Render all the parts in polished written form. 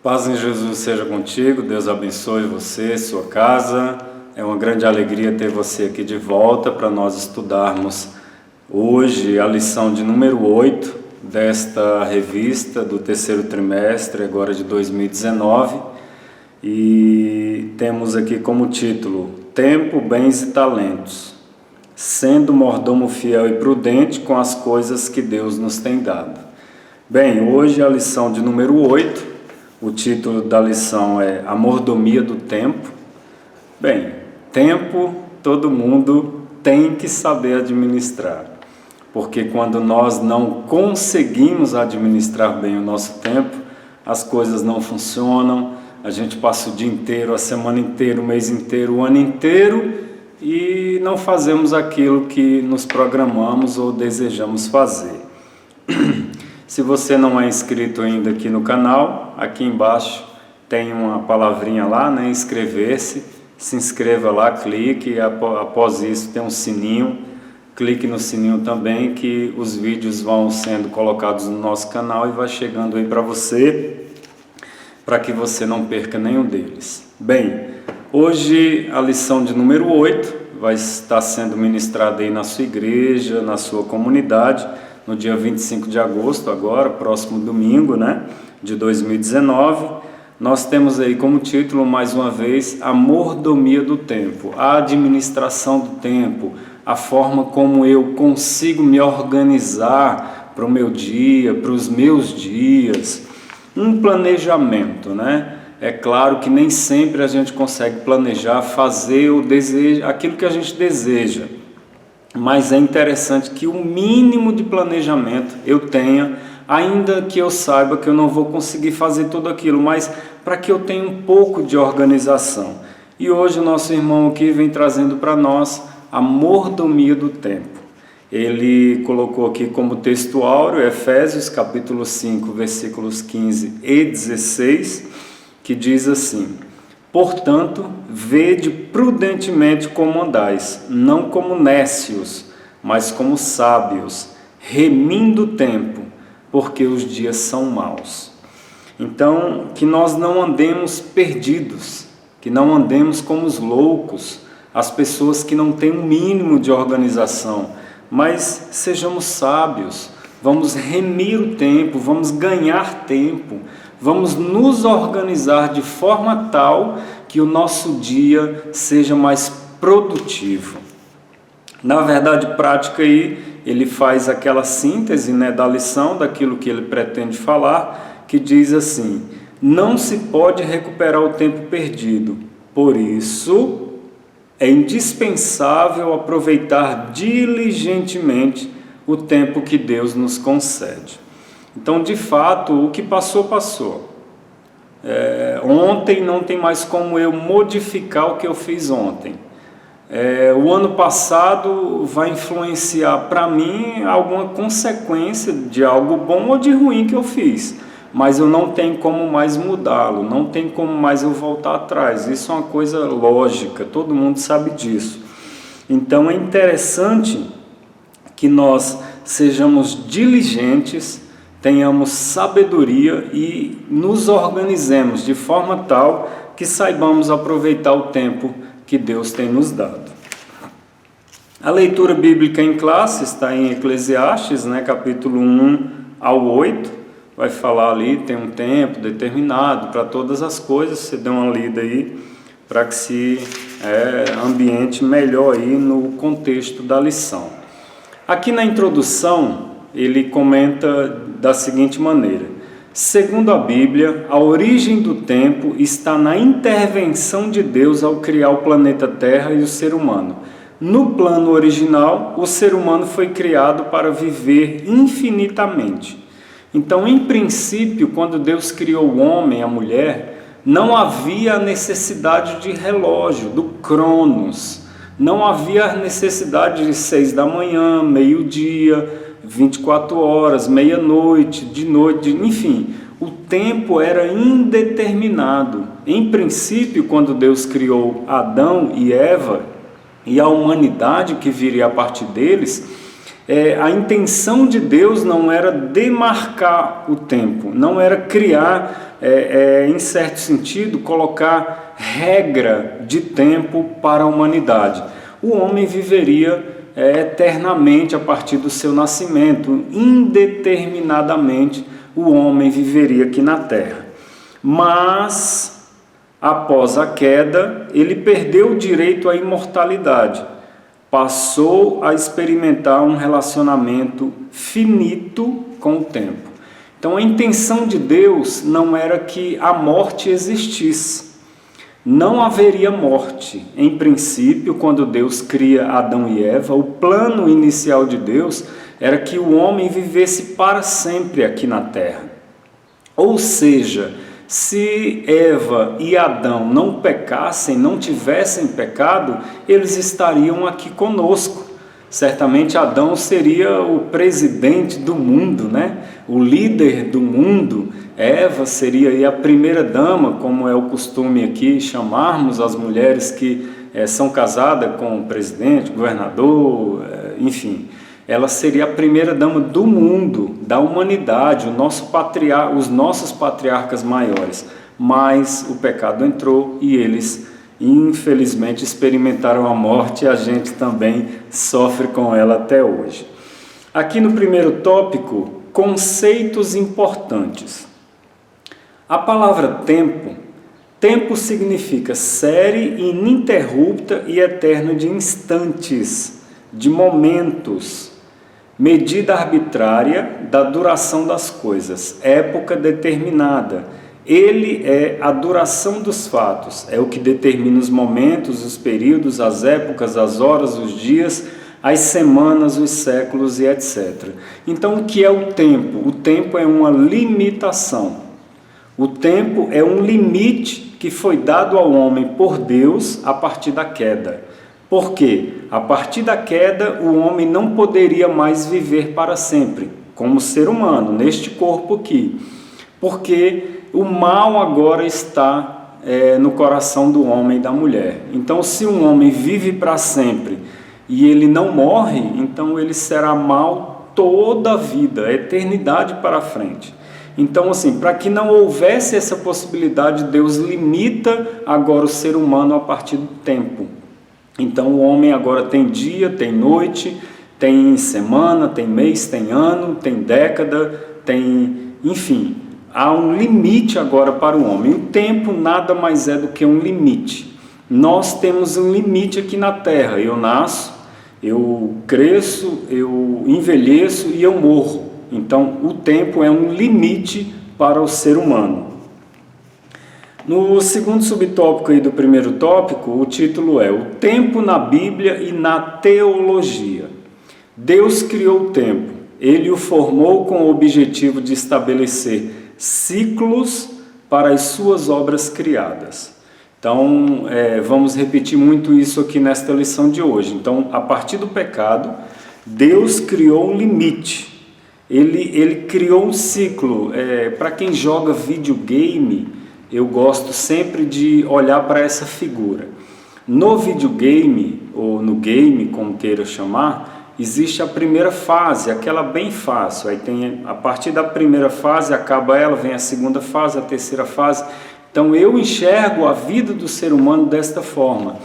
Paz em Jesus seja contigo, Deus abençoe você, sua casa. É uma grande alegria ter você aqui de volta para nós estudarmos hoje a lição de número 8 desta revista do terceiro trimestre, agora de 2019. E temos aqui como título: Tempo, Bens e Talentos, sendo mordomo fiel e prudente com as coisas que Deus nos tem dado. Bem, hoje a lição de número 8. O título da lição é A Mordomia do Tempo. Bem, tempo todo mundo tem que saber administrar, porque quando nós não conseguimos administrar bem o nosso tempo, as coisas não funcionam, a gente passa o dia inteiro, a semana inteira, o mês inteiro, o ano inteiro e não fazemos aquilo que nos programamos ou desejamos fazer. Se você não é inscrito ainda aqui no canal, aqui embaixo tem uma palavrinha lá, né? Inscrever-se. Se inscreva lá, clique, e após isso tem um sininho. Clique no sininho também, que os vídeos vão sendo colocados no nosso canal e vai chegando aí para você, para que você não perca nenhum deles. Bem, hoje a lição de número 8 vai estar sendo ministrada aí na sua igreja, na sua comunidade, no dia 25 de agosto, agora, próximo domingo, né, de 2019, nós temos aí como título, mais uma vez, a mordomia do tempo, a administração do tempo, a forma como eu consigo me organizar para o meu dia, para os meus dias, um planejamento, né? É claro que nem sempre a gente consegue planejar, fazer o desejo, aquilo que a gente deseja, mas é interessante que o mínimo de planejamento eu tenha, ainda que eu saiba que eu não vou conseguir fazer tudo aquilo, mas para que eu tenha um pouco de organização. E hoje o nosso irmão aqui vem trazendo para nós a mordomia do tempo. Ele colocou aqui como texto áureo Efésios capítulo 5, versículos 15 e 16, que diz assim: Portanto, vede prudentemente como andais, não como nécios, mas como sábios, remindo o tempo, porque os dias são maus. Então, que nós não andemos perdidos, que não andemos como os loucos, as pessoas que não têm um mínimo de organização, mas sejamos sábios, vamos remir o tempo, vamos ganhar tempo, vamos nos organizar de forma tal que o nosso dia seja mais produtivo. Na verdade prática aí, ele faz aquela síntese, né, da lição, daquilo que ele pretende falar, que diz assim: não se pode recuperar o tempo perdido, por isso é indispensável aproveitar diligentemente o tempo que Deus nos concede. Então, de fato, o que passou, passou. Ontem não tem mais como eu modificar o que eu fiz ontem. O ano passado vai influenciar para mim alguma consequência de algo bom ou de ruim que eu fiz, mas eu não tenho como mais mudá-lo, não tem como mais eu voltar atrás. Isso é uma coisa lógica, todo mundo sabe disso. Então é interessante que nós sejamos diligentes, tenhamos sabedoria e nos organizemos de forma tal que saibamos aproveitar o tempo que Deus tem nos dado. A leitura bíblica em classe está em Eclesiastes, né, capítulo 1 ao 8, vai falar ali, tem um tempo determinado para todas as coisas, você dê uma lida aí para que se ambiente melhor aí no contexto da lição. Aqui na introdução, ele comenta da seguinte maneira: segundo a Bíblia, a origem do tempo está na intervenção de Deus ao criar o planeta Terra e o ser humano. No plano original, o ser humano foi criado para viver infinitamente. Então, em princípio, quando Deus criou o homem e a mulher, não havia a necessidade de relógio, do Cronos. Não havia a necessidade de 6 da manhã, meio-dia, 24 horas, meia-noite, de noite, enfim, o tempo era indeterminado. Em princípio, quando Deus criou Adão e Eva e a humanidade que viria a partir deles, a intenção de Deus não era demarcar o tempo, não era criar em certo sentido, colocar regra de tempo para a humanidade. O homem viveria eternamente a partir do seu nascimento, indeterminadamente o homem viveria aqui na Terra. Mas, após a queda, ele perdeu o direito à imortalidade, passou a experimentar um relacionamento finito com o tempo. Então a intenção de Deus não era que a morte existisse. Não haveria morte. Em princípio, quando Deus cria Adão e Eva, o plano inicial de Deus era que o homem vivesse para sempre aqui na terra. Ou seja, se Eva e Adão não pecassem, não tivessem pecado, eles estariam aqui conosco. Certamente Adão seria o presidente do mundo, né? O líder do mundo. Eva seria aí a primeira dama, como é o costume aqui chamarmos as mulheres que são casadas com o presidente, governador, enfim. Ela seria a primeira dama do mundo, da humanidade, os nossos patriarcas maiores. Mas o pecado entrou e eles, infelizmente, experimentaram a morte e a gente também sofre com ela até hoje. Aqui no primeiro tópico, conceitos importantes. A palavra tempo significa série ininterrupta e eterna de instantes, de momentos, medida arbitrária da duração das coisas, época determinada. Ele é a duração dos fatos, é o que determina os momentos, os períodos, as épocas, as horas, os dias, as semanas, os séculos e etc. Então, o que é o tempo? O tempo é uma limitação. O tempo é um limite que foi dado ao homem por Deus a partir da queda. Por quê? A partir da queda, o homem não poderia mais viver para sempre, como ser humano, neste corpo aqui. Porque o mal agora está no coração do homem e da mulher. Então, se um homem vive para sempre e ele não morre, então ele será mal toda a vida, a eternidade para frente. Então, assim, para que não houvesse essa possibilidade, Deus limita agora o ser humano a partir do tempo. Então, o homem agora tem dia, tem noite, tem semana, tem mês, tem ano, tem década, enfim, há um limite agora para o homem. O tempo nada mais é do que um limite. Nós temos um limite aqui na Terra. Eu nasço, eu cresço, eu envelheço e eu morro. Então, o tempo é um limite para o ser humano. No segundo subtópico aí do primeiro tópico, o título é O Tempo na Bíblia e na Teologia. Deus criou o tempo. Ele o formou com o objetivo de estabelecer ciclos para as suas obras criadas. Então, vamos repetir muito isso aqui nesta lição de hoje. Então, a partir do pecado, Deus criou um limite. Ele criou um ciclo. Para quem joga videogame, eu gosto sempre de olhar para essa figura. No videogame, ou no game, como queira chamar, existe a primeira fase, aquela bem fácil. Aí tem, a partir da primeira fase, acaba ela, vem a segunda fase, a terceira fase. Então eu enxergo a vida do ser humano desta forma.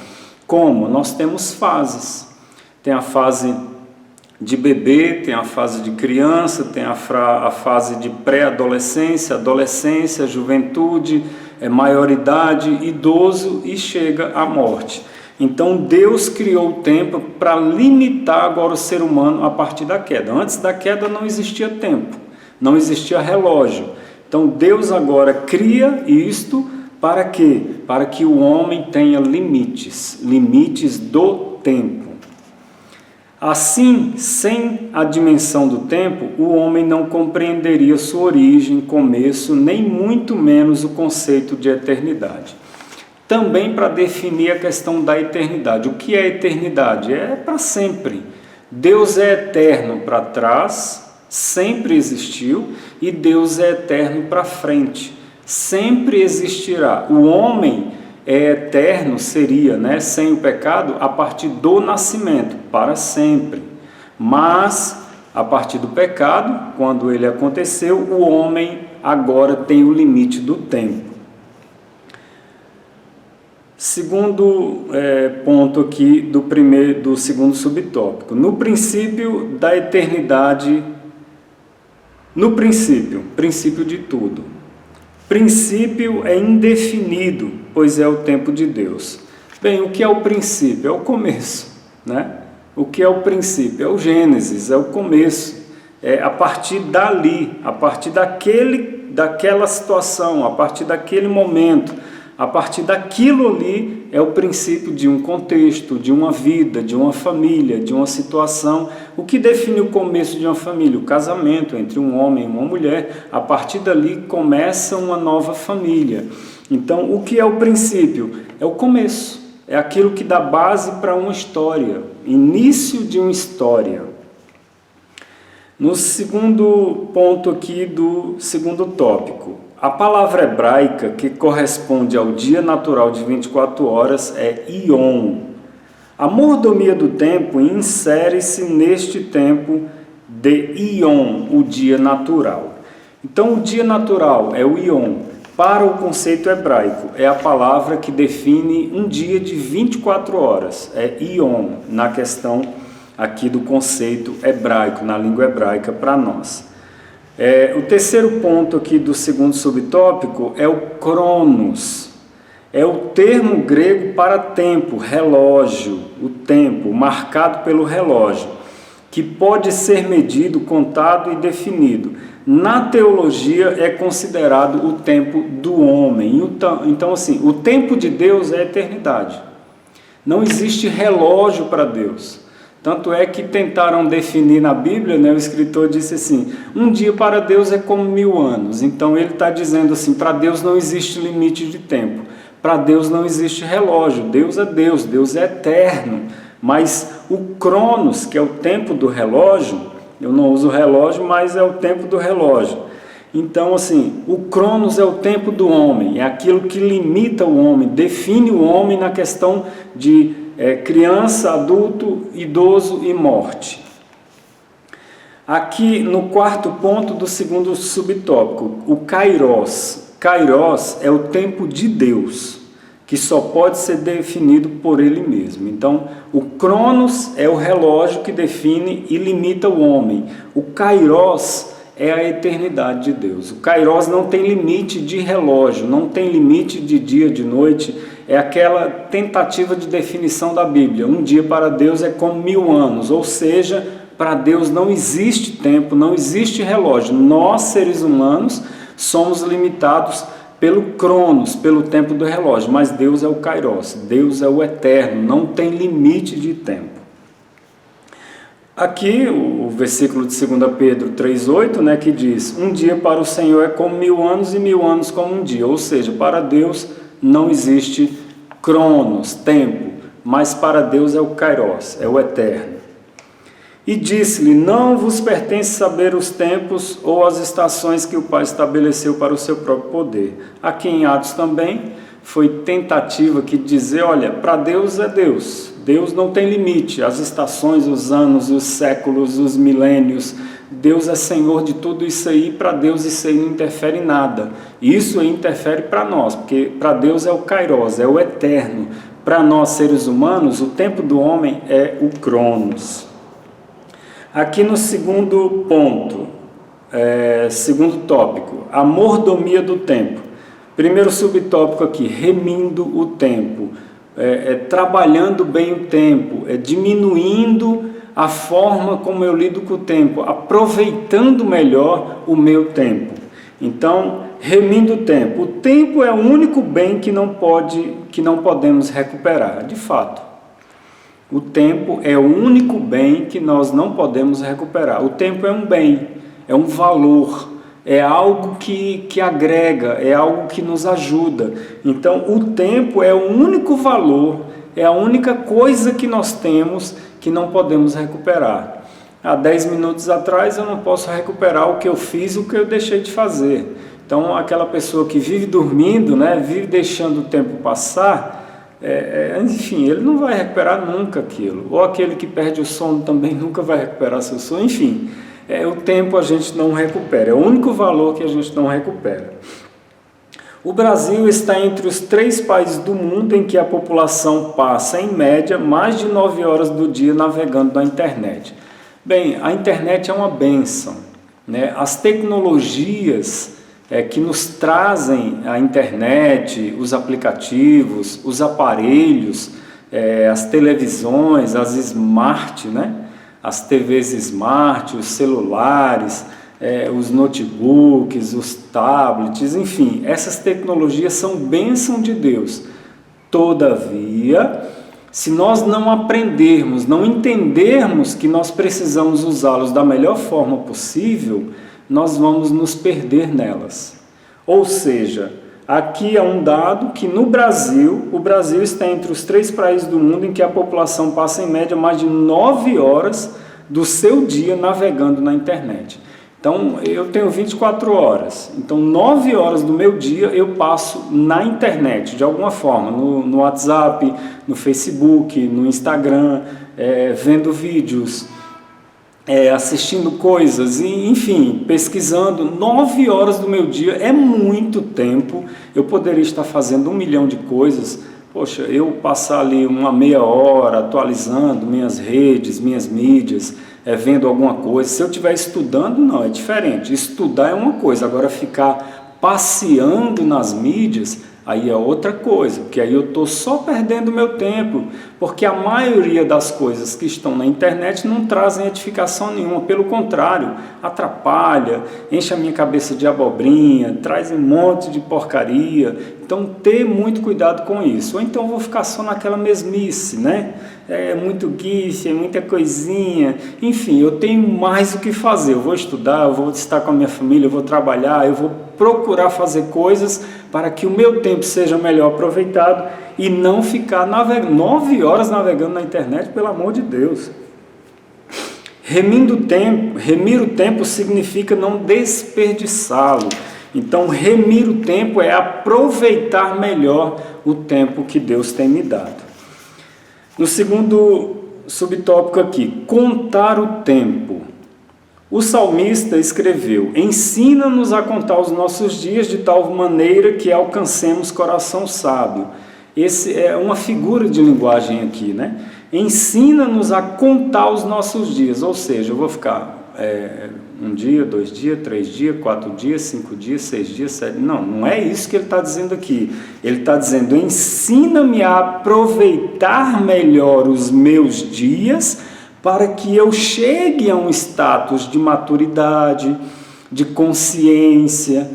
Como? Nós temos fases. Tem a fase de bebê, tem a fase de criança, tem a fase de pré-adolescência, adolescência, juventude, maioridade, idoso e chega à morte. Então Deus criou o tempo para limitar agora o ser humano a partir da queda. Antes da queda não existia tempo, não existia relógio. Então Deus agora cria isto para quê? Para que o homem tenha limites do tempo. Assim, sem a dimensão do tempo, o homem não compreenderia sua origem, começo, nem muito menos o conceito de eternidade. Também para definir a questão da eternidade. O que é eternidade? É para sempre. Deus é eterno para trás, sempre existiu, e Deus é eterno para frente, sempre existirá. O homem é eterno, seria, sem o pecado, a partir do nascimento, para sempre. Mas, a partir do pecado, quando ele aconteceu, o homem agora tem o limite do tempo. Segundo ponto aqui do segundo subtópico. No princípio da eternidade, princípio de tudo. Princípio é indefinido, pois é o tempo de Deus. Bem, o que é o princípio? É o começo, né? O que é o princípio? É o Gênesis, é o começo. É a partir dali, a partir daquela situação, a partir daquele momento, a partir daquilo ali é o princípio de um contexto, de uma vida, de uma família, de uma situação. O que define o começo de uma família? O casamento entre um homem e uma mulher. A partir dali começa uma nova família. Então, o que é o princípio? É o começo. É aquilo que dá base para uma história, início de uma história. No segundo ponto aqui do segundo tópico, a palavra hebraica que corresponde ao dia natural de 24 horas é Ion. A mordomia do tempo insere-se neste tempo de Ion, o dia natural. Então, o dia natural é o Ion. Para o conceito hebraico, é a palavra que define um dia de 24 horas, é Ion, na questão aqui do conceito hebraico, na língua hebraica para nós. O terceiro ponto aqui do segundo subtópico é o Cronos. É o termo grego para tempo, relógio, o tempo, marcado pelo relógio, que pode ser medido, contado e definido. Na teologia é considerado o tempo do homem. Então, assim, o tempo de Deus é a eternidade. Não existe relógio para Deus. Tanto é que tentaram definir na Bíblia, né, o escritor disse assim, um dia para Deus é como 1000 anos. Então ele está dizendo assim, para Deus não existe limite de tempo. Para Deus não existe relógio. Deus é eterno. Mas o Cronos, que é o tempo do relógio, eu não uso relógio, mas é o tempo do relógio. Então, assim, o Cronos é o tempo do homem, é aquilo que limita o homem, define o homem na questão de criança, adulto, idoso e morte. Aqui no quarto ponto do segundo subtópico, o Kairos. Kairos é o tempo de Deus, que só pode ser definido por Ele mesmo. Então, o Cronos é o relógio que define e limita o homem. O Kairos é a eternidade de Deus. O Kairos não tem limite de relógio, não tem limite de dia, de noite. É aquela tentativa de definição da Bíblia. Um dia para Deus é como 1000 anos, ou seja, para Deus não existe tempo, não existe relógio. Nós, seres humanos, somos limitados pelo Cronos, pelo tempo do relógio, mas Deus é o Kairos, Deus é o eterno, não tem limite de tempo. Aqui o versículo de 2 Pedro 3,8, né, que diz, um dia para o Senhor é como 1000 anos e 1000 anos como um dia, ou seja, para Deus não existe Cronos, tempo, mas para Deus é o Kairos, é o eterno. E disse-lhe, não vos pertence saber os tempos ou as estações que o Pai estabeleceu para o seu próprio poder. Aqui em Atos também foi tentativa de dizer, olha, para Deus é Deus. Deus não tem limite, as estações, os anos, os séculos, os milênios. Deus é Senhor de tudo isso aí, para Deus isso aí não interfere em nada. Isso aí interfere para nós, porque para Deus é o Kairos, é o eterno. Para nós seres humanos, o tempo do homem é o Cronos. Aqui no segundo ponto, segundo tópico, a mordomia do tempo. Primeiro subtópico aqui, remindo o tempo, trabalhando bem o tempo, diminuindo a forma como eu lido com o tempo, aproveitando melhor o meu tempo. Então, remindo o tempo. O tempo é o único bem que não podemos recuperar, de fato. O tempo é o único bem que nós não podemos recuperar. O tempo é um bem, é um valor, é algo que agrega, é algo que nos ajuda. Então, o tempo é o único valor, é a única coisa que nós temos que não podemos recuperar. Há 10 minutos atrás eu não posso recuperar o que eu fiz, o que eu deixei de fazer. Então, aquela pessoa que vive dormindo, né, vive deixando o tempo passar, enfim, ele não vai recuperar nunca aquilo. Ou aquele que perde o sono também nunca vai recuperar seu sono. Enfim, o tempo a gente não recupera, é o único valor que a gente não recupera. O Brasil está entre os 3 países do mundo em que a população passa, em média, mais de 9 horas do dia navegando na internet. Bem, a internet é uma bênção, né? As tecnologias que nos trazem a internet, os aplicativos, os aparelhos, as televisões, as smart, né? As TVs smart, os celulares, os notebooks, os tablets, enfim, essas tecnologias são bênção de Deus. Todavia, se nós não aprendermos, não entendermos que nós precisamos usá-los da melhor forma possível, nós vamos nos perder nelas. Ou seja, aqui é um dado que no Brasil, o Brasil está entre os 3 países do mundo em que a população passa em média mais de 9 horas do seu dia navegando na internet. Então, eu tenho 24 horas, então 9 horas do meu dia eu passo na internet, de alguma forma, no WhatsApp, no Facebook, no Instagram, vendo vídeos, assistindo coisas, enfim, pesquisando. 9 horas do meu dia é muito tempo. Eu poderia estar fazendo 1 milhão de coisas. Poxa, eu passar ali uma meia hora atualizando minhas redes, minhas mídias, vendo alguma coisa. Se eu estiver estudando, não, é diferente. Estudar é uma coisa, agora ficar passeando nas mídias, aí é outra coisa, porque aí eu estou só perdendo meu tempo, porque a maioria das coisas que estão na internet não trazem edificação nenhuma, pelo contrário, atrapalha, enche a minha cabeça de abobrinha, traz um monte de porcaria. Então, ter muito cuidado com isso. Ou então eu vou ficar só naquela mesmice, né? Muito gif, muita coisinha. Enfim, eu tenho mais o que fazer. Eu vou estudar, eu vou estar com a minha família, eu vou trabalhar, eu vou procurar fazer coisas para que o meu tempo seja melhor aproveitado e não ficar 9 horas navegando na internet, pelo amor de Deus. Remir o tempo significa não desperdiçá-lo. Então, remir o tempo é aproveitar melhor o tempo que Deus tem me dado. No segundo subtópico aqui, contar o tempo. O salmista escreveu: ensina-nos a contar os nossos dias de tal maneira que alcancemos coração sábio. Esse é uma figura de linguagem aqui, né? Ensina-nos a contar os nossos dias, ou seja, eu vou ficar 1 dia, 2 dias, 3 dias, 4 dias, 5 dias, 6 dias, 7... Não é isso que ele está dizendo aqui. Ele está dizendo: ensina-me a aproveitar melhor os meus dias para que eu chegue a um status de maturidade, de consciência,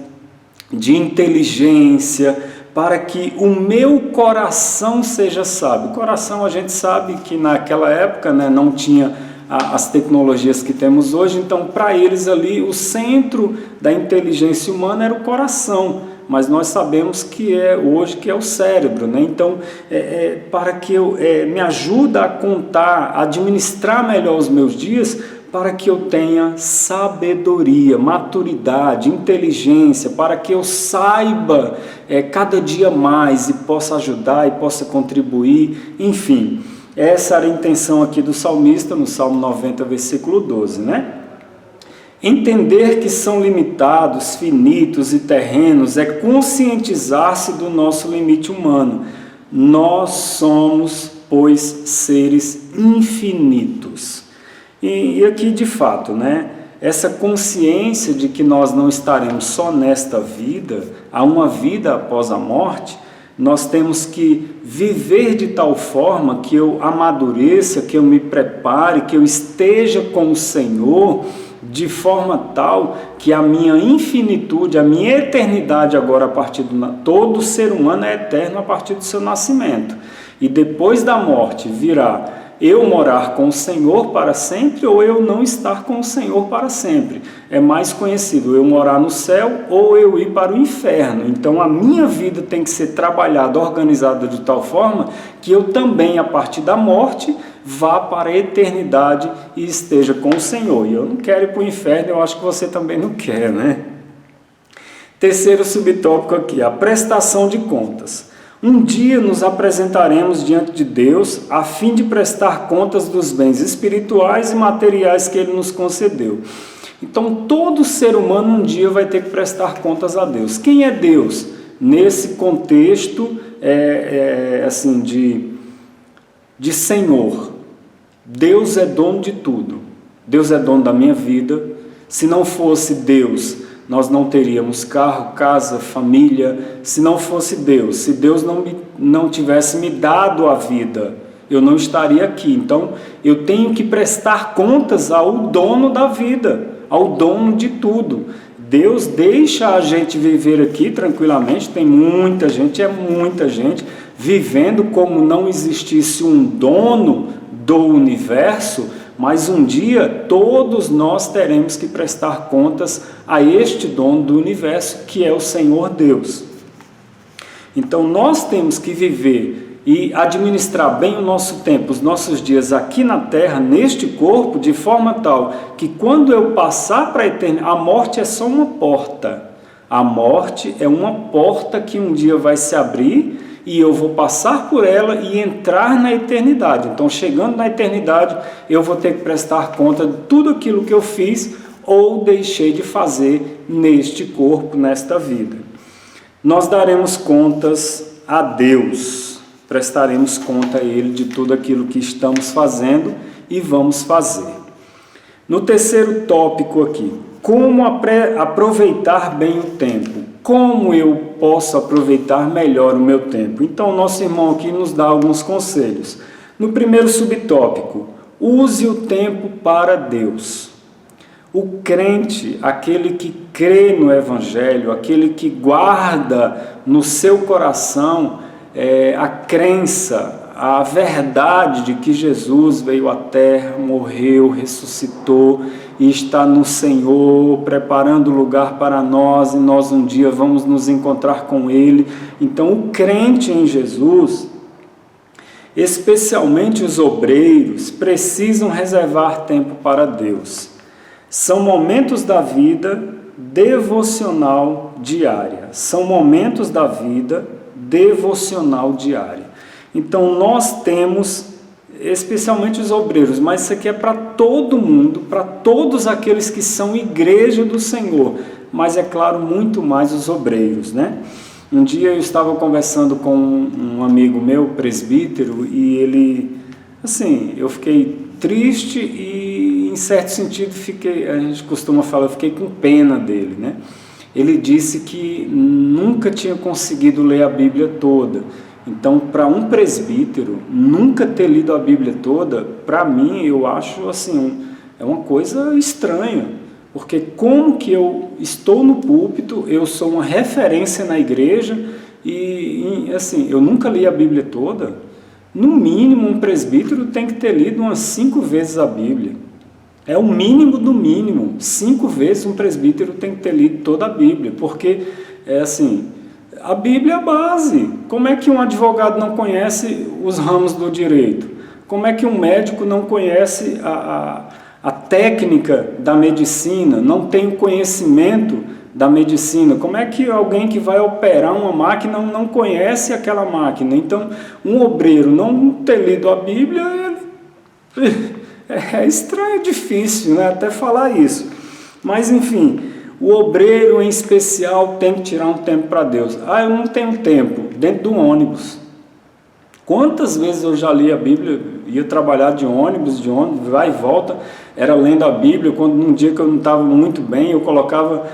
de inteligência, para que o meu coração seja sábio. Coração, a gente sabe que naquela época, né, não tinha as tecnologias que temos hoje, então para eles ali o centro da inteligência humana era o coração, mas nós sabemos que hoje que é o cérebro, né? Então para que eu me ajuda a contar, a administrar melhor os meus dias, para que eu tenha sabedoria, maturidade, inteligência, para que eu saiba cada dia mais e possa ajudar e possa contribuir, enfim. Essa era a intenção aqui do salmista, no Salmo 90, versículo 12, né? Entender que são limitados, finitos e terrenos é conscientizar-se do nosso limite humano. Nós somos, pois, seres infinitos. E aqui, de fato, né? Essa consciência de que nós não estaremos só nesta vida, há uma vida após a morte, nós temos que viver de tal forma que eu amadureça, que eu me prepare, que eu esteja com o Senhor, de forma tal que a minha infinitude, a minha eternidade agora, a partir todo ser humano é eterno a partir do seu nascimento. E depois da morte virá eu morar com o Senhor para sempre ou eu não estar com o Senhor para sempre. É mais conhecido eu morar no céu ou eu ir para o inferno. Então a minha vida tem que ser trabalhada, organizada de tal forma que eu também, a partir da morte, vá para a eternidade e esteja com o Senhor. E eu não quero ir para o inferno, eu acho que você também não quer, né? Terceiro subtópico aqui, a prestação de contas. Um dia nos apresentaremos diante de Deus a fim de prestar contas dos bens espirituais e materiais que Ele nos concedeu. Então todo ser humano um dia vai ter que prestar contas a Deus. Quem é Deus? Nesse contexto assim, de Senhor. Deus é dono de tudo. Deus é dono da minha vida. Se não fosse Deus, nós não teríamos carro, casa, família. Se não fosse Deus, se Deus não tivesse me dado a vida, eu não estaria aqui. Então, eu tenho que prestar contas ao dono da vida, ao dono de tudo. Deus deixa a gente viver aqui tranquilamente. Tem muita gente vivendo como não existisse um dono do universo, mas um dia todos nós teremos que prestar contas a este dono do universo, que é o Senhor Deus. Então nós temos que viver e administrar bem o nosso tempo, os nossos dias aqui na terra, neste corpo, de forma tal que quando eu passar para a eternidade, a morte é só uma porta. A morte é uma porta que um dia vai se abrir e eu vou passar por ela e entrar na eternidade. Então, chegando na eternidade, eu vou ter que prestar conta de tudo aquilo que eu fiz ou deixei de fazer neste corpo, nesta vida. Nós daremos contas a Deus, prestaremos conta a Ele de tudo aquilo que estamos fazendo e vamos fazer. No terceiro tópico aqui, como aproveitar bem o tempo? Como eu posso aproveitar melhor o meu tempo? Então, o nosso irmão aqui nos dá alguns conselhos. No primeiro subtópico, use o tempo para Deus. O crente, aquele que crê no Evangelho, aquele que guarda no seu coração a crença, a verdade de que Jesus veio à terra, morreu, ressuscitou e está no Senhor, preparando lugar para nós, e nós um dia vamos nos encontrar com Ele. Então, o crente em Jesus, especialmente os obreiros, precisam reservar tempo para Deus. São momentos da vida devocional diária. São momentos da vida devocional diária. Então, nós temos, especialmente os obreiros, mas isso aqui é para todo mundo, para todos aqueles que são igreja do Senhor, mas é claro, muito mais os obreiros, né? Um dia eu estava conversando com um amigo meu, presbítero, e ele, assim, eu fiquei triste e, em certo sentido, a gente costuma falar, eu fiquei com pena dele, né? Ele disse que nunca tinha conseguido ler a Bíblia toda. Então, para um presbítero, nunca ter lido a Bíblia toda, para mim, eu acho assim, é uma coisa estranha. Porque como que eu estou no púlpito, eu sou uma referência na igreja e assim, eu nunca li a Bíblia toda. No mínimo, um presbítero tem que ter lido umas 5 vezes a Bíblia. É o mínimo do mínimo. 5 vezes um presbítero tem que ter lido toda a Bíblia, porque é assim, a Bíblia é a base. Como é que um advogado não conhece os ramos do direito? Como é que um médico não conhece a técnica da medicina, não tem o conhecimento da medicina? Como é que alguém que vai operar uma máquina não conhece aquela máquina? Então, um obreiro não ter lido a Bíblia, é estranho, é difícil, né, até falar isso. Mas, enfim, o obreiro em especial tem que tirar um tempo para Deus. Eu não tenho tempo, dentro do ônibus. Quantas vezes eu já li a Bíblia, ia trabalhar de ônibus, vai e volta, era lendo a Bíblia. Quando num dia que eu não estava muito bem, eu colocava,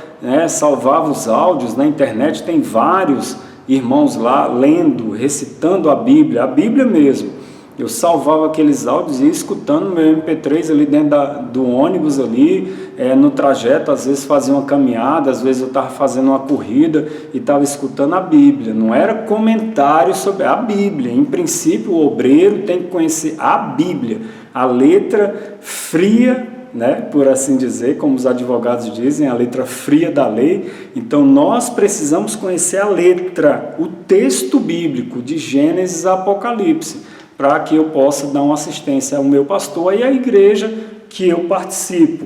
salvava os áudios na internet, tem vários irmãos lá lendo, recitando a Bíblia mesmo. Eu salvava aqueles áudios e ia escutando meu MP3 ali dentro do ônibus ali, no trajeto, às vezes fazia uma caminhada, às vezes eu estava fazendo uma corrida e estava escutando a Bíblia. Não era comentário sobre a Bíblia. Em princípio, o obreiro tem que conhecer a Bíblia, a letra fria, né, por assim dizer, como os advogados dizem, a letra fria da lei. Então nós precisamos conhecer a letra, o texto bíblico de Gênesis a Apocalipse, para que eu possa dar uma assistência ao meu pastor e à igreja que eu participo.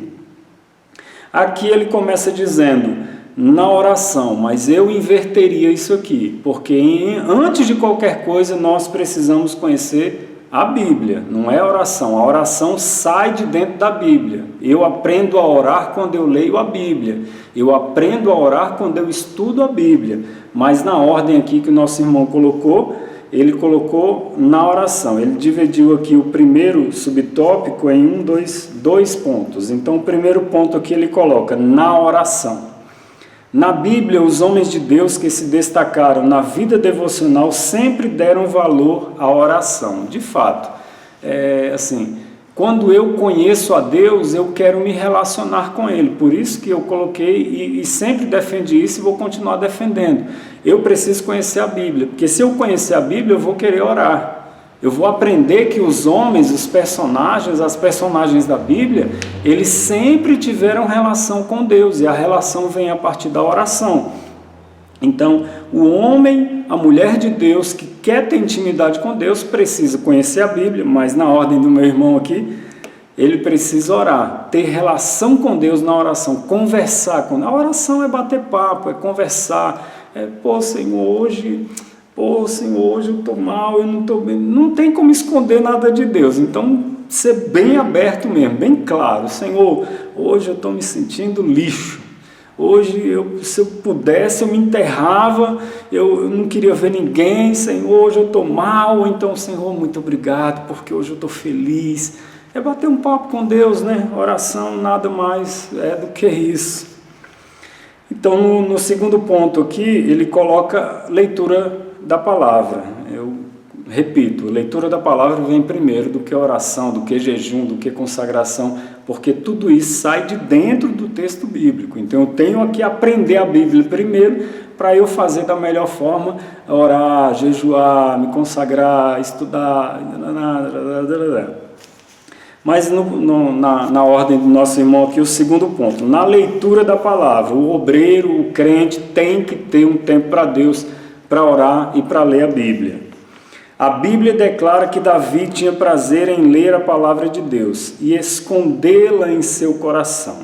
Aqui ele começa dizendo, na oração, mas eu inverteria isso aqui, porque antes de qualquer coisa nós precisamos conhecer A Bíblia, não é a oração. A oração sai de dentro da Bíblia. Eu aprendo a orar quando eu leio a Bíblia. Eu aprendo a orar quando eu estudo a Bíblia. Mas na ordem aqui que o nosso irmão colocou, ele colocou na oração. Ele dividiu aqui o primeiro subtópico em dois pontos. Então o primeiro ponto aqui ele coloca na oração. Na Bíblia, os homens de Deus que se destacaram na vida devocional sempre deram valor à oração. De fato, quando eu conheço a Deus, eu quero me relacionar com Ele. Por isso que eu coloquei e sempre defendi isso e vou continuar defendendo. Eu preciso conhecer a Bíblia, porque se eu conhecer a Bíblia, eu vou querer orar. Eu vou aprender que os homens, os personagens, as personagens da Bíblia, eles sempre tiveram relação com Deus, e a relação vem a partir da oração. Então, o homem, a mulher de Deus, que quer ter intimidade com Deus, precisa conhecer a Bíblia, mas na ordem do meu irmão aqui, ele precisa orar, ter relação com Deus na oração, conversar com Deus. A oração é bater papo, é conversar, Senhor, hoje eu estou mal, eu não estou bem. Não tem como esconder nada de Deus. Então, ser bem aberto mesmo, bem claro. Senhor, hoje eu estou me sentindo lixo. Hoje, se eu pudesse, eu me enterrava, eu não queria ver ninguém. Senhor, hoje eu estou mal. Então, Senhor, muito obrigado, porque hoje eu estou feliz. É bater um papo com Deus, né? Oração nada mais é do que isso. Então, no segundo ponto aqui, ele coloca leitura da palavra. Eu repito, a leitura da palavra vem primeiro do que oração, do que jejum, do que consagração, porque tudo isso sai de dentro do texto bíblico. Então eu tenho que aprender a Bíblia primeiro para eu fazer da melhor forma, orar, jejuar, me consagrar, estudar. Mas na ordem do nosso irmão aqui, o segundo ponto, na leitura da palavra, o obreiro, o crente tem que ter um tempo para Deus, para orar e para ler a Bíblia. A Bíblia declara que Davi tinha prazer em ler a palavra de Deus e escondê-la em seu coração.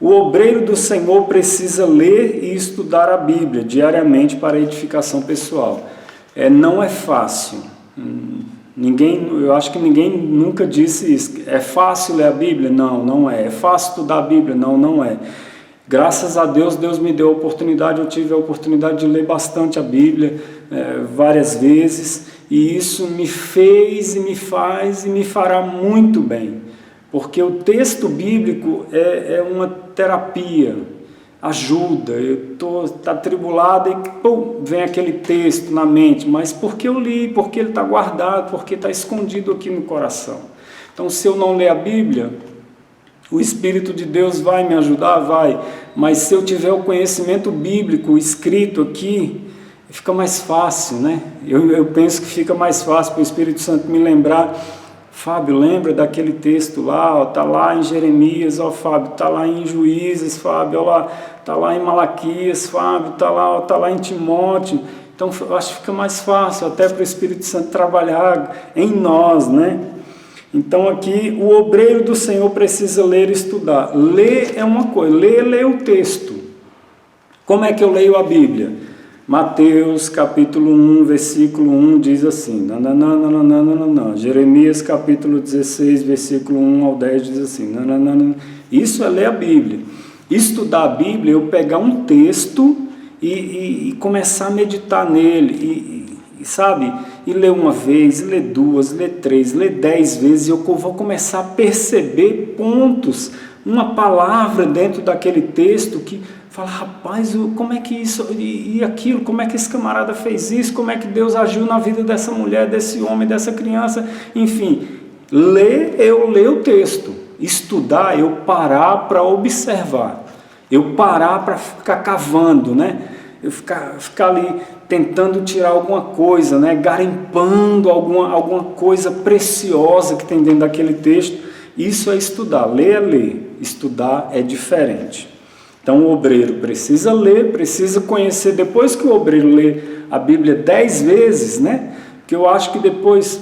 O obreiro do Senhor precisa ler e estudar a Bíblia diariamente para edificação pessoal. Não é fácil. Eu acho que ninguém nunca disse isso. É fácil ler a Bíblia? Não, não é. É fácil estudar a Bíblia? Não, não é. Graças a Deus, Deus me deu a oportunidade, eu tive a oportunidade de ler bastante a Bíblia, várias vezes, e isso me fez e me faz e me fará muito bem, porque o texto bíblico é uma terapia, ajuda. Eu estou atribulado e vem aquele texto na mente, mas porque eu li, porque ele está guardado, porque está escondido aqui no coração. Então, se eu não ler a Bíblia, o Espírito de Deus vai me ajudar? Vai. Mas se eu tiver o conhecimento bíblico escrito aqui, fica mais fácil, né? Eu penso que fica mais fácil para o Espírito Santo me lembrar. Fábio, lembra daquele texto lá? Está lá em Jeremias, Fábio, está lá em Juízes, Fábio, está lá em Malaquias, Fábio, está lá em Timóteo. Então, eu acho que fica mais fácil até para o Espírito Santo trabalhar em nós, né? Então aqui o obreiro do Senhor precisa ler e estudar. Ler é uma coisa, ler o texto. Como é que eu leio a Bíblia? Mateus capítulo 1, versículo 1 diz assim, Jeremias capítulo 16, versículo 1 ao 10 diz assim, Isso é ler a Bíblia. Estudar a Bíblia é eu pegar um texto e começar a meditar nele, sabe? E ler uma vez, ler duas, ler três, ler 10 vezes, e eu vou começar a perceber pontos, uma palavra dentro daquele texto que fala, rapaz, como é que isso e aquilo, como é que esse camarada fez isso, como é que Deus agiu na vida dessa mulher, desse homem, dessa criança, enfim. Eu ler o texto, estudar, eu parar para observar, eu parar para ficar cavando, né? Eu ficar ali tentando tirar alguma coisa, né? Garimpando alguma coisa preciosa que tem dentro daquele texto. Isso é estudar. Ler é ler, estudar é diferente. Então o obreiro precisa ler, precisa conhecer. Depois que o obreiro lê a Bíblia 10 vezes, né? Que eu acho que depois,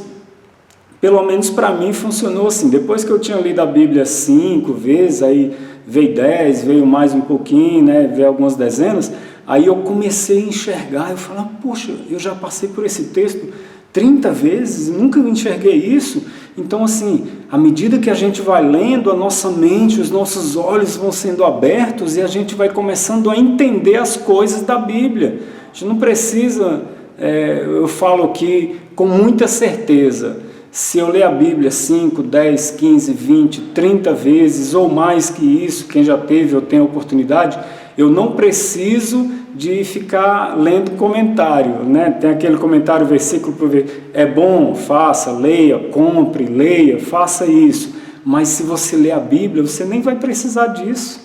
pelo menos para mim, funcionou assim. Depois que eu tinha lido a Bíblia 5 vezes, aí veio 10, veio mais um pouquinho, né? Veio algumas dezenas. Aí eu comecei a enxergar, eu falei, poxa, eu já passei por esse texto 30 vezes, nunca enxerguei isso. Então, assim, à medida que a gente vai lendo, a nossa mente, os nossos olhos vão sendo abertos e a gente vai começando a entender as coisas da Bíblia. A gente não precisa, eu falo aqui com muita certeza, se eu ler a Bíblia 5, 10, 15, 20, 30 vezes ou mais que isso, quem já teve ou tem a oportunidade, eu não preciso de ficar lendo comentário, né? Tem aquele comentário, versículo por ver, é bom, faça, leia, compre, leia, faça isso. Mas se você ler a Bíblia, você nem vai precisar disso.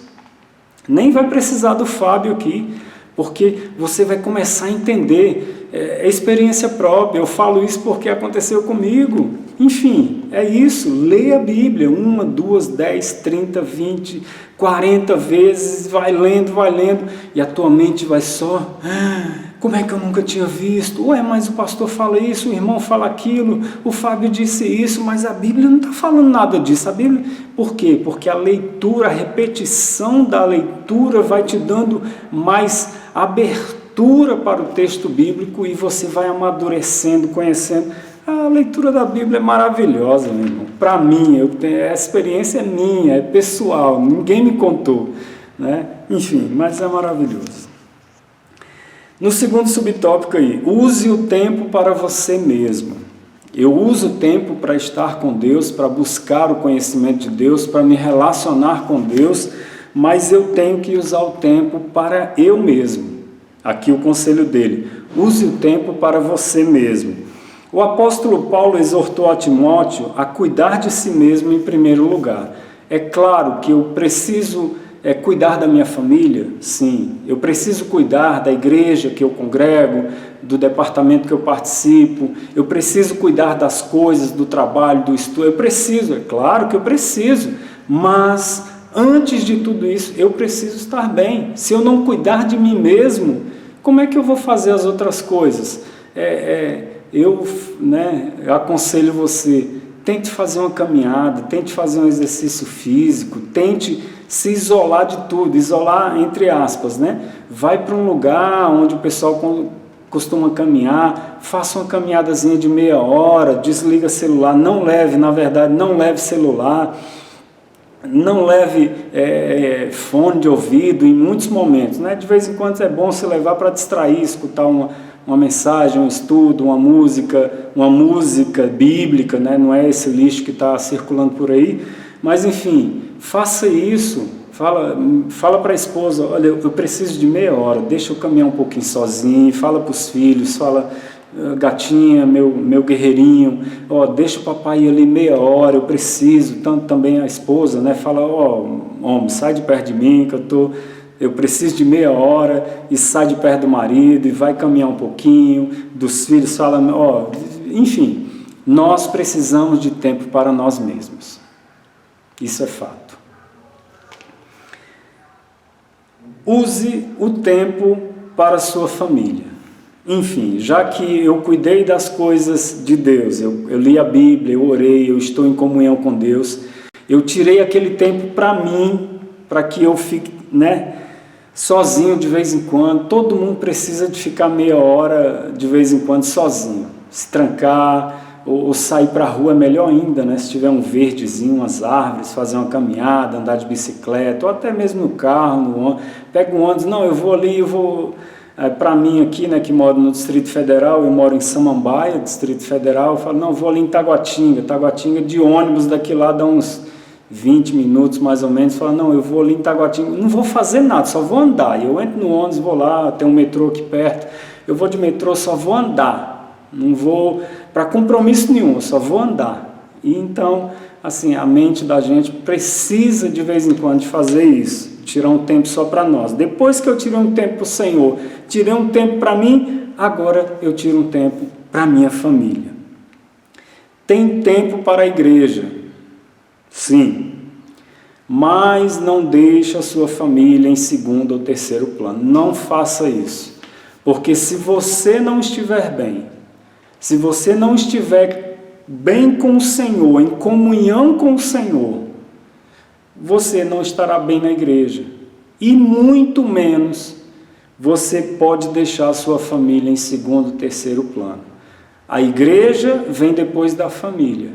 Nem vai precisar do Fábio aqui, porque você vai começar a entender, é experiência própria. Eu falo isso porque aconteceu comigo. Enfim, é isso, leia a Bíblia 1, 2, 10, 30, 20, 40 vezes, vai lendo, e a tua mente vai só, como é que eu nunca tinha visto? Ué, mas o pastor fala isso, o irmão fala aquilo, o Fábio disse isso, mas a Bíblia não está falando nada disso. A Bíblia, por quê? Porque a leitura, a repetição da leitura vai te dando mais abertura para o texto bíblico e você vai amadurecendo, conhecendo. A leitura da Bíblia é maravilhosa, meu irmão. Para mim, a experiência é minha, é pessoal, ninguém me contou, né? Enfim, mas é maravilhoso. No segundo subtópico aí, use o tempo para você mesmo. Eu uso o tempo para estar com Deus, para buscar o conhecimento de Deus, para me relacionar com Deus, mas eu tenho que usar o tempo para eu mesmo. Aqui o conselho dele, use o tempo para você mesmo. O apóstolo Paulo exortou a Timóteo a cuidar de si mesmo em primeiro lugar. É claro que eu preciso cuidar da minha família, sim. Eu preciso cuidar da igreja que eu congrego, do departamento que eu participo. Eu preciso cuidar das coisas, do trabalho, do estudo. Eu preciso, é claro que eu preciso. Mas antes de tudo isso, eu preciso estar bem. Se eu não cuidar de mim mesmo, como é que eu vou fazer as outras coisas? Eu aconselho você, tente fazer uma caminhada, tente fazer um exercício físico, tente se isolar de tudo, isolar entre aspas, né? Vai para um lugar onde o pessoal costuma caminhar, faça uma caminhadazinha de meia hora, desliga celular, não leve celular, não leve fone de ouvido em muitos momentos, né? De vez em quando é bom você levar para distrair, escutar uma mensagem, um estudo, uma música bíblica, né? Não é esse lixo que está circulando por aí, mas enfim, faça isso, fala para a esposa, olha, eu preciso de meia hora, deixa eu caminhar um pouquinho sozinho, fala para os filhos, fala, gatinha, meu guerreirinho, deixa o papai ir ali meia hora, eu preciso, tanto também a esposa, né? Fala, homem, sai de perto de mim, que eu preciso de meia hora, e sai de perto do marido, e vai caminhar um pouquinho, dos filhos, fala, enfim, nós precisamos de tempo para nós mesmos. Isso é fato. Use o tempo para a sua família. Enfim, já que eu cuidei das coisas de Deus, eu li a Bíblia, eu orei, eu estou em comunhão com Deus, eu tirei aquele tempo para mim, para que eu fique, sozinho de vez em quando. Todo mundo precisa de ficar meia hora de vez em quando sozinho, se trancar, ou sair para a rua é melhor ainda, né? Se tiver um verdezinho, umas árvores, fazer uma caminhada, andar de bicicleta, ou até mesmo no carro, pega um ônibus, eu vou ali, para mim aqui, né, que moro no Distrito Federal, eu moro em Samambaia, Distrito Federal, eu falo, vou ali em Taguatinga de ônibus daqui lá dá uns 20 minutos mais ou menos, falo, eu vou ali em Taguatinga, não vou fazer nada, só vou andar, eu entro no ônibus, vou lá, tem um metrô aqui perto, eu vou de metrô, só vou andar, não vou para compromisso nenhum, só vou andar. E então, assim, a mente da gente precisa de vez em quando de fazer isso, tirar um tempo só para nós. Depois que eu tirei um tempo para o Senhor, tirei um tempo para mim, agora eu tiro um tempo para a minha família. Tem tempo para a igreja, sim, mas não deixe a sua família em segundo ou terceiro plano. Não faça isso, porque se você não estiver bem, se você não estiver bem com o Senhor, em comunhão com o Senhor, você não estará bem na igreja. E muito menos você pode deixar a sua família em segundo, terceiro plano. A igreja vem depois da família,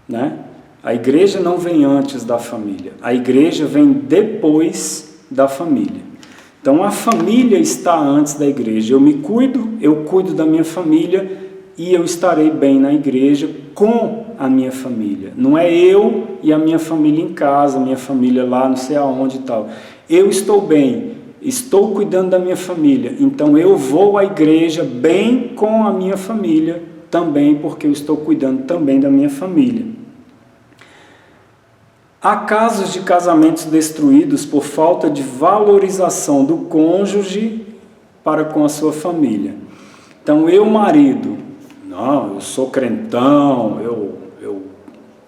né? A igreja não vem antes da família, a igreja vem depois da família. Então a família está antes da igreja. Eu cuido da minha família e eu estarei bem na igreja com a minha família. Não é eu e a minha família em casa, minha família lá não sei aonde e tal. Eu estou bem, estou cuidando da minha família, então eu vou à igreja bem com a minha família também, porque eu estou cuidando também da minha família. Há casos de casamentos destruídos por falta de valorização do cônjuge para com a sua família. Então, eu, marido, não, eu sou crentão, eu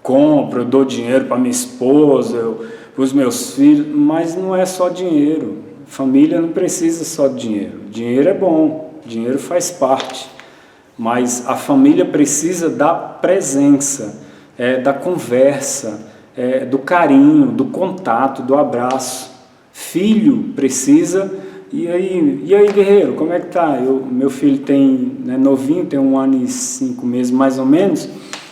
compro, eu dou dinheiro para minha esposa, para os meus filhos, mas não é só dinheiro. Família não precisa só de dinheiro. Dinheiro é bom, dinheiro faz parte, mas a família precisa da presença, da conversa, do carinho, do contato, do abraço. Filho precisa. E aí guerreiro, como é que tá? Meu filho novinho, tem 1 ano e 5 meses mais ou menos,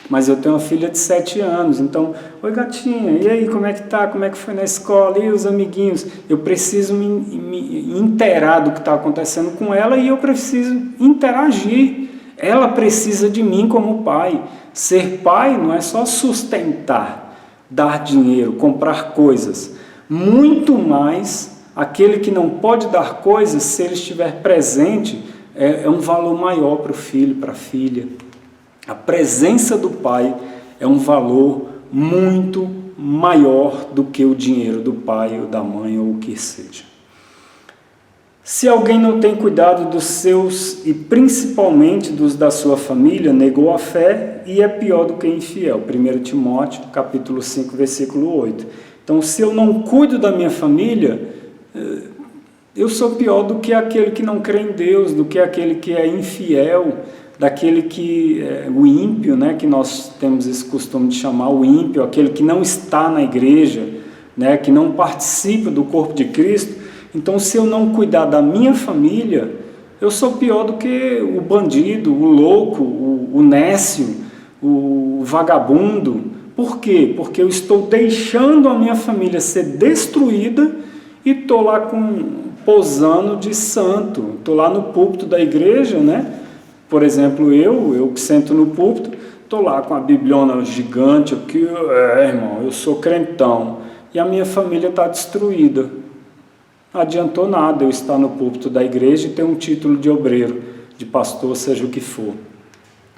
mas eu tenho uma filha de 7 anos, então, oi gatinha, e aí, como é que tá? Como é que foi na escola? E os amiguinhos? Eu preciso me inteirar do que está acontecendo com ela e eu preciso interagir. Ela precisa de mim como pai. Ser pai não é só sustentar, dar dinheiro, comprar coisas. Muito mais, aquele que não pode dar coisas, se ele estiver presente, é um valor maior para o filho, para a filha. A presença do pai é um valor muito maior do que o dinheiro do pai ou da mãe ou o que seja. Se alguém não tem cuidado dos seus e principalmente dos da sua família, negou a fé e é pior do que infiel. 1 Timóteo, capítulo 5, versículo 8. Então, se eu não cuido da minha família, eu sou pior do que aquele que não crê em Deus, do que aquele que é infiel, daquele que o ímpio, né, que nós temos esse costume de chamar o ímpio, aquele que não está na igreja, né, que não participa do corpo de Cristo. Então, se eu não cuidar da minha família, eu sou pior do que o bandido, o louco, o nécio, o vagabundo. Por quê? Porque eu estou deixando a minha família ser destruída e estou lá posando de santo. Estou lá no púlpito da igreja, né? Por exemplo, eu que sento no púlpito, estou lá com a bibliona gigante aqui, irmão, eu sou crentão, e a minha família está destruída. Não adiantou nada eu estar no púlpito da igreja e ter um título de obreiro, de pastor, seja o que for.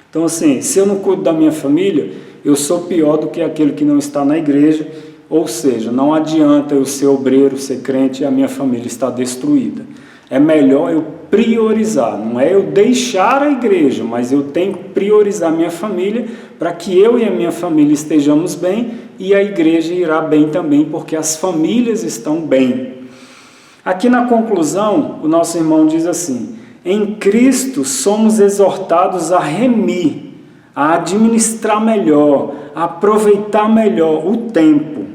Então, assim, se eu não cuido da minha família, eu sou pior do que aquele que não está na igreja, ou seja, não adianta eu ser obreiro, ser crente e a minha família estar destruída. É melhor eu priorizar, não é eu deixar a igreja, mas eu tenho que priorizar a minha família para que eu e a minha família estejamos bem e a igreja irá bem também, porque as famílias estão bem. Aqui na conclusão, o nosso irmão diz assim: em Cristo somos exortados a remir, a administrar melhor, a aproveitar melhor o tempo,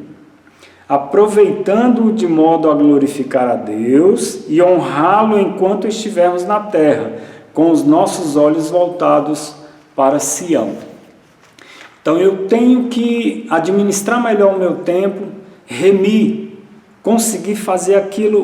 aproveitando-o de modo a glorificar a Deus e honrá-lo enquanto estivermos na terra, com os nossos olhos voltados para Sião. Então eu tenho que administrar melhor o meu tempo, remir, conseguir fazer aquilo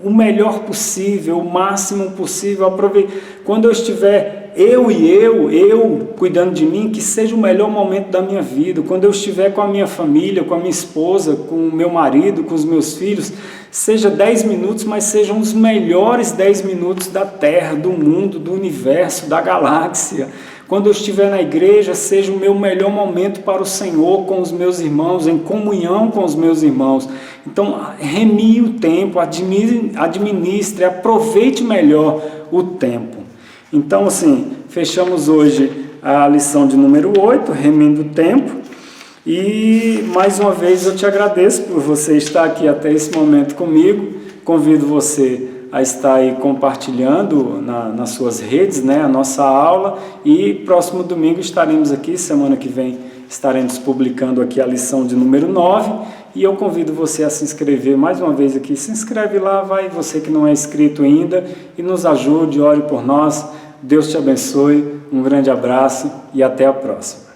o melhor possível, o máximo possível, aproveitar. Quando eu estiver eu cuidando de mim, que seja o melhor momento da minha vida. Quando eu estiver com a minha família, com a minha esposa, com o meu marido, com os meus filhos, seja 10 minutos, mas sejam os melhores 10 minutos da terra, do mundo, do universo, da galáxia. Quando eu estiver na igreja, seja o meu melhor momento para o Senhor, com os meus irmãos, em comunhão com os meus irmãos. Então, remie o tempo, administre, aproveite melhor o tempo. Então, assim, fechamos hoje a lição de número 8, remindo o tempo. E, mais uma vez, eu te agradeço por você estar aqui até esse momento comigo. Convido você a estar aí compartilhando nas suas redes, né, a nossa aula, e próximo domingo estaremos aqui, semana que vem estaremos publicando aqui a lição de número 9, e eu convido você a se inscrever mais uma vez aqui. Se inscreve lá, você que não é inscrito ainda, e nos ajude, ore por nós. Deus te abençoe. um grande abraço e até a próxima.